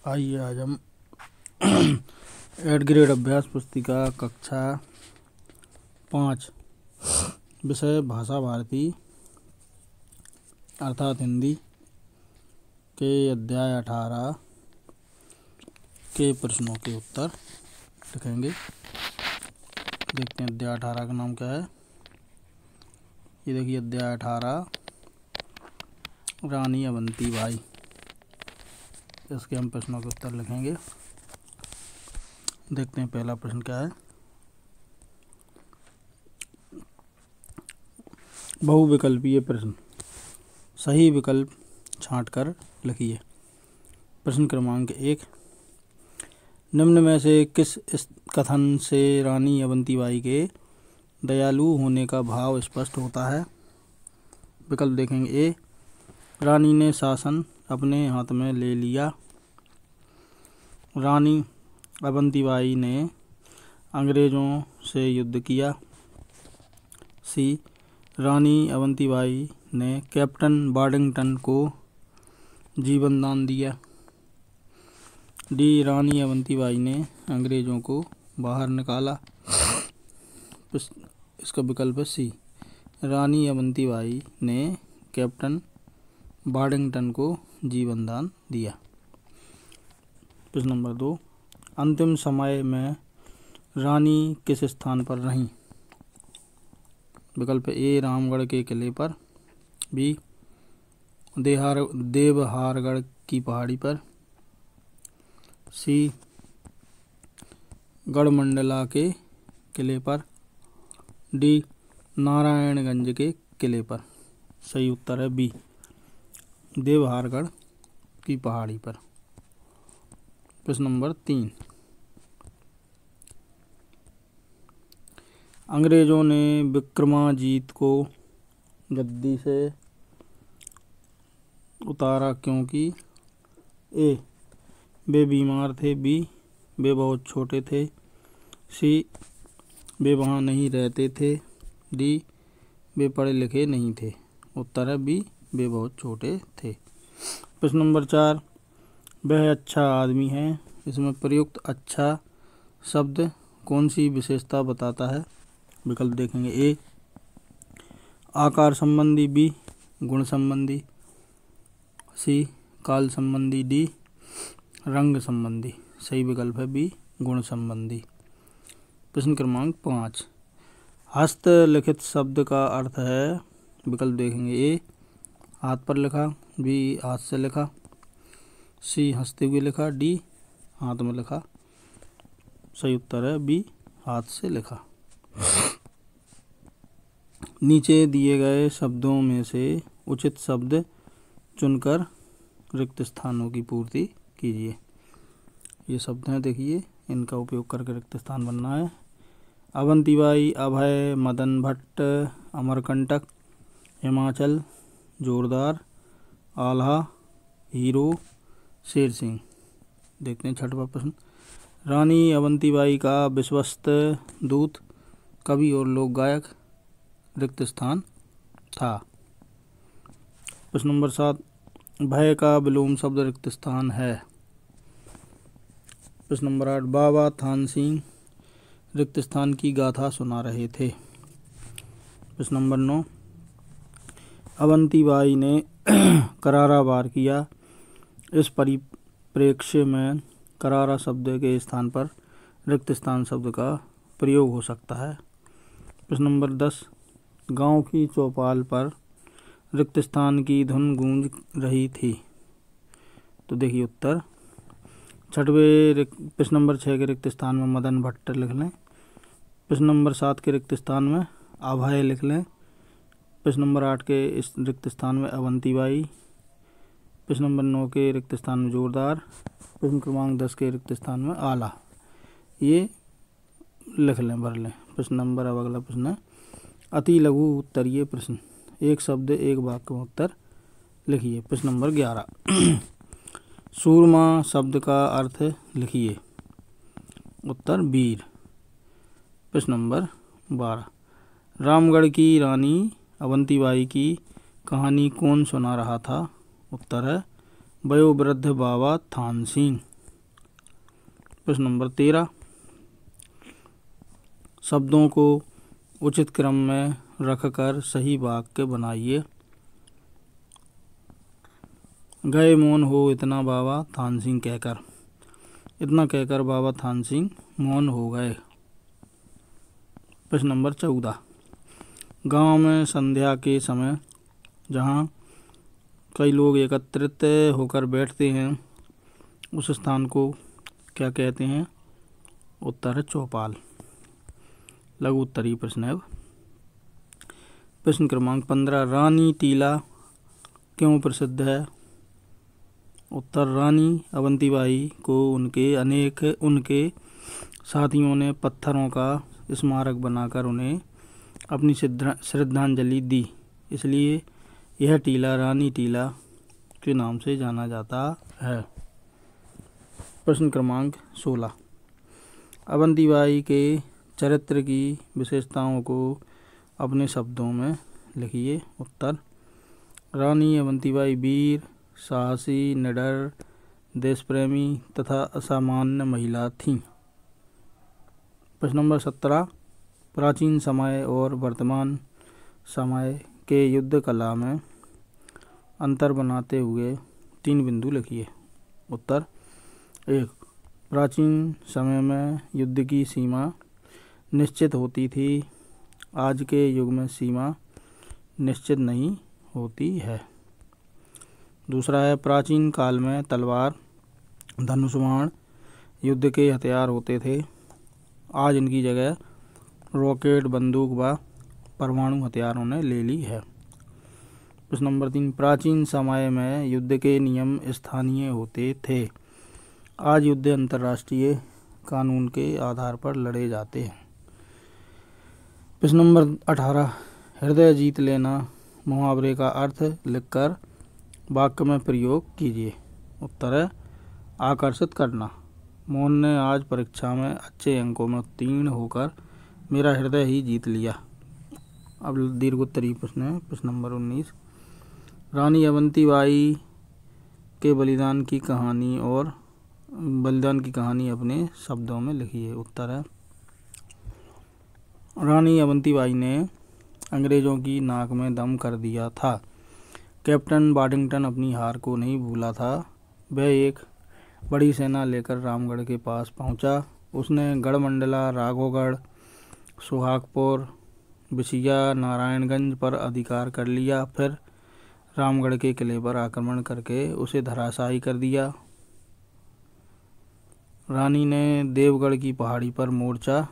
आइए आज हम 8 ग्रेड अभ्यास पुस्तिका कक्षा 5 विषय भाषा भारती अर्थात हिंदी के अध्याय 18 के प्रश्नों के उत्तर लिखेंगे। देखते हैं अध्याय 18 का नाम क्या है। ये देखिए अध्याय 18 रानी अवंती बाई। इसके हम प्रश्नों के उत्तर लिखेंगे। देखते हैं पहला प्रश्न क्या है। बहुविकल्पीय प्रश्न, सही विकल्प छांटकर लिखिए। प्रश्न क्रमांक 1, निम्न में से किस इस कथन से रानी अवंती के दयालु होने का भाव स्पष्ट होता है। विकल्प देखेंगे। ए, रानी ने शासन अपने हाथ में ले लिया। रानी अवंती ने अंग्रेज़ों से युद्ध किया। सी, रानी अवंती ने कैप्टन बार्डिंगटन को जीवन दान दिया। डी, रानी अवंती ने अंग्रेज़ों को बाहर निकाला। इसका विकल्प है सी, रानी अवंती ने कैप्टन बार्डिंगटन को जीवन दान दिया। प्रश्न नंबर 2, अंतिम समय में रानी किस स्थान पर रहीं। विकल्प ए, रामगढ़ के किले पर। बी, देवहारगढ़ की पहाड़ी पर। सी, गढ़मंडला के किले पर। डी, नारायणगंज के किले पर। सही उत्तर है बी, देवहारगढ़ की पहाड़ी पर। प्रश्न नंबर 3, अंग्रेज़ों ने विक्रमाजीत को गद्दी से उतारा क्योंकि ए, वे बीमार थे। बी, वे बहुत छोटे थे। सी, वे वहाँ नहीं रहते थे। डी, वे पढ़े लिखे नहीं थे। उत्तर है बी, वे बहुत छोटे थे। प्रश्न नंबर 4, वह अच्छा आदमी है। इसमें प्रयुक्त अच्छा शब्द कौन सी विशेषता बताता है। विकल्प देखेंगे। ए, आकार संबंधी। बी, गुण संबंधी। सी, काल संबंधी। डी, रंग संबंधी। सही विकल्प है बी, गुण संबंधी। प्रश्न क्रमांक 5, हस्तलिखित शब्द का अर्थ है। विकल्प देखेंगे। ए, हाथ पर लिखा। बी, हाथ से लिखा। सी, हंसते हुए लिखा। डी, हाथ में लिखा। सही उत्तर है बी, हाथ से लिखा। नीचे दिए गए शब्दों में से उचित शब्द चुनकर रिक्त स्थानों की पूर्ति कीजिए। ये शब्द हैं, देखिए इनका उपयोग करके रिक्त स्थान बनना है। अवंती बाई, अभय, मदन भट्ट, अमरकंटक, हिमाचल, जोरदार, आल्हा, हीरो, शेर सिंह। देखते हैं छठवां प्रश्न, रानी अवंती बाई का विश्वस्त दूत कवि और लोक गायक रिक्त स्थान था। प्रश्न नंबर 7, भय का विलोम शब्द रिक्त स्थान है। प्रश्न नंबर 8, बाबा थान सिंह रिक्त स्थान की गाथा सुना रहे थे। प्रश्न नंबर 9, अवंती बाई ने करारा वार किया। इस परिप्रेक्ष्य में करारा शब्द के स्थान पर रिक्त स्थान शब्द का प्रयोग हो सकता है। प्रश्न नंबर 10, गांव की चौपाल पर रिक्त स्थान की धुन गूंज रही थी। तो देखिए उत्तर। प्रश्न नंबर 6 के रिक्त स्थान में मदन भट्ट लिख लें। प्रश्न नंबर 7 के रिक्त स्थान में अभय लिख लें। प्रश्न नंबर 8 के इस रिक्त स्थान में अवंती बाई। प्रश्न नंबर 9 के रिक्त स्थान में जोरदार। प्रश्न क्रमांक 10 के रिक्त स्थान में आला। ये लिख लें, भर लें। प्रश्न नंबर, अब अगला प्रश्न है अति लघु उत्तरीय प्रश्न, एक शब्द एक वाक्य में उत्तर लिखिए। प्रश्न नंबर 11, सूरमा शब्द का अर्थ लिखिए। उत्तर वीर। प्रश्न नंबर 12, रामगढ़ की रानी अवंती बाई की कहानी कौन सुना रहा था। उत्तर है वयोवृद्ध बाबा थान सिंह। प्रश्न नंबर 13, शब्दों को उचित क्रम में रखकर सही वाक्य बनाइए। गए मौन हो इतना बाबा थान सिंह कहकर। इतना कहकर बाबा थान सिंह मौन हो गए। प्रश्न नंबर 14, गांव में संध्या के समय जहां कई लोग एकत्रित होकर बैठते हैं उस स्थान को क्या कहते हैं? उत्तर है चौपाल। लघु उत्तरीय प्रश्न है। प्रश्न क्रमांक 15, रानी टीला क्यों प्रसिद्ध है? उत्तर, रानी अवंतीबाई को उनके साथियों ने पत्थरों का स्मारक बनाकर उन्हें अपनी श्रद्धांजलि दी, इसलिए यह टीला रानी टीला के नाम से जाना जाता है। प्रश्न क्रमांक 16, अवंतीबाई के चरित्र की विशेषताओं को अपने शब्दों में लिखिए। उत्तर, रानी अवंतीबाई वीर, साहसी, निडर, देशप्रेमी तथा असामान्य महिला थीं। प्रश्न नंबर 17, प्राचीन समय और वर्तमान समय के युद्ध कला में अंतर बनाते हुए 3 बिंदु लिखिए। उत्तर, 1, प्राचीन समय में युद्ध की सीमा निश्चित होती थी, आज के युग में सीमा निश्चित नहीं होती है। दूसरा है, प्राचीन काल में तलवार, धनुष, बाण युद्ध के हथियार होते थे, आज इनकी जगह रॉकेट, बंदूक व परमाणु हथियारों ने ले ली है। प्रश्न नंबर 3, प्राचीन समय में युद्ध के नियम स्थानीय होते थे, आज युद्ध अंतर्राष्ट्रीय कानून के आधार पर लड़े जाते हैं। प्रश्न नंबर 18, हृदय जीत लेना मुहावरे का अर्थ लिखकर वाक्य में प्रयोग कीजिए। उत्तर है, आकर्षित करना। मोहन ने आज परीक्षा में अच्छे अंकों में उत्तीर्ण होकर मेरा हृदय ही जीत लिया। अब दीर्घोत्तरीय प्रश्न है। प्रश्न नंबर 19, रानी अवंतीबाई के बलिदान की कहानी अपने शब्दों में लिखिए। उत्तर है, रानी अवंतीबाई ने अंग्रेजों की नाक में दम कर दिया था। कैप्टन वाडिंगटन अपनी हार को नहीं भूला था। वह एक बड़ी सेना लेकर रामगढ़ के पास पहुंचा। उसने गढ़मंडला, राघोगढ़, सुहागपुर, बिछिया, नारायणगंज पर अधिकार कर लिया। फिर रामगढ़ के किले पर आक्रमण करके उसे धराशायी कर दिया। रानी ने देवगढ़ की पहाड़ी पर मोर्चा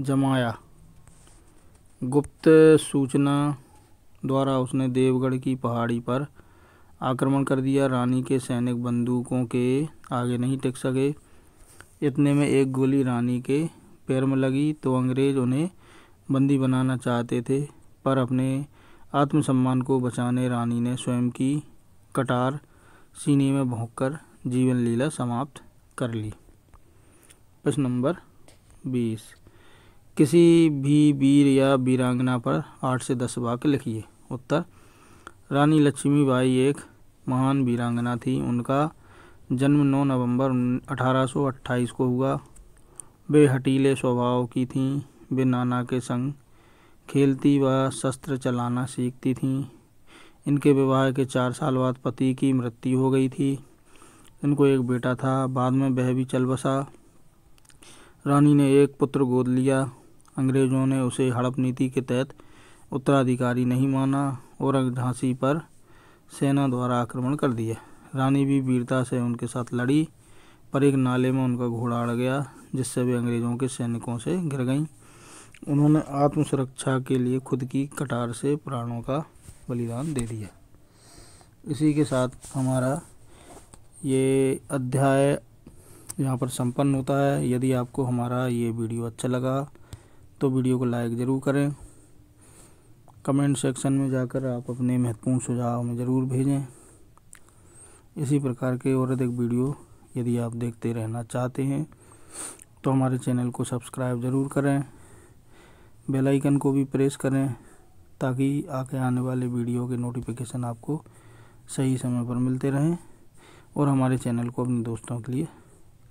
जमाया। गुप्त सूचना द्वारा उसने देवगढ़ की पहाड़ी पर आक्रमण कर दिया। रानी के सैनिक बंदूकों के आगे नहीं टिक सके। इतने में एक गोली रानी के पैर में लगी तो अंग्रेज उन्हें बंदी बनाना चाहते थे, पर अपने आत्मसम्मान को बचाने रानी ने स्वयं की कटार सीने में भोंककर जीवन लीला समाप्त कर ली। प्रश्न नंबर 20, किसी भी वीर या वीरांगना पर 8 से 10 वाक्य लिखिए। उत्तर, रानी लक्ष्मीबाई एक महान वीरांगना थी। उनका जन्म 9 नवंबर 1828 को हुआ। वे हठीले स्वभाव की थीं। वे नाना के संग खेलती व शस्त्र चलाना सीखती थीं। इनके विवाह के 4 साल बाद पति की मृत्यु हो गई थी। इनको एक बेटा था, बाद में वह भी चल बसा। रानी ने एक पुत्र गोद लिया। अंग्रेजों ने उसे हड़प नीति के तहत उत्तराधिकारी नहीं माना और झांसी पर सेना द्वारा आक्रमण कर दिया। रानी भी वीरता से उनके साथ लड़ी, पर एक नाले में उनका घोड़ा अड़ गया, जिससे वे अंग्रेजों के सैनिकों से गिर गईं। उन्होंने आत्मसुरक्षा के लिए खुद की कटार से प्राणों का बलिदान दे दिया। इसी के साथ हमारा ये अध्याय यहाँ पर संपन्न होता है। यदि आपको हमारा ये वीडियो अच्छा लगा तो वीडियो को लाइक ज़रूर करें। कमेंट सेक्शन में जाकर आप अपने महत्वपूर्ण सुझाव हमें ज़रूर भेजें। इसी प्रकार के और अधिक वीडियो यदि आप देखते रहना चाहते हैं तो हमारे चैनल को सब्सक्राइब ज़रूर करें, बेल आइकन को भी प्रेस करें, ताकि आगे आने वाले वीडियो के नोटिफिकेशन आपको सही समय पर मिलते रहें और हमारे चैनल को अपने दोस्तों के लिए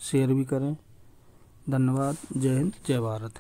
शेयर भी करें। धन्यवाद। जय हिंद, जय भारत।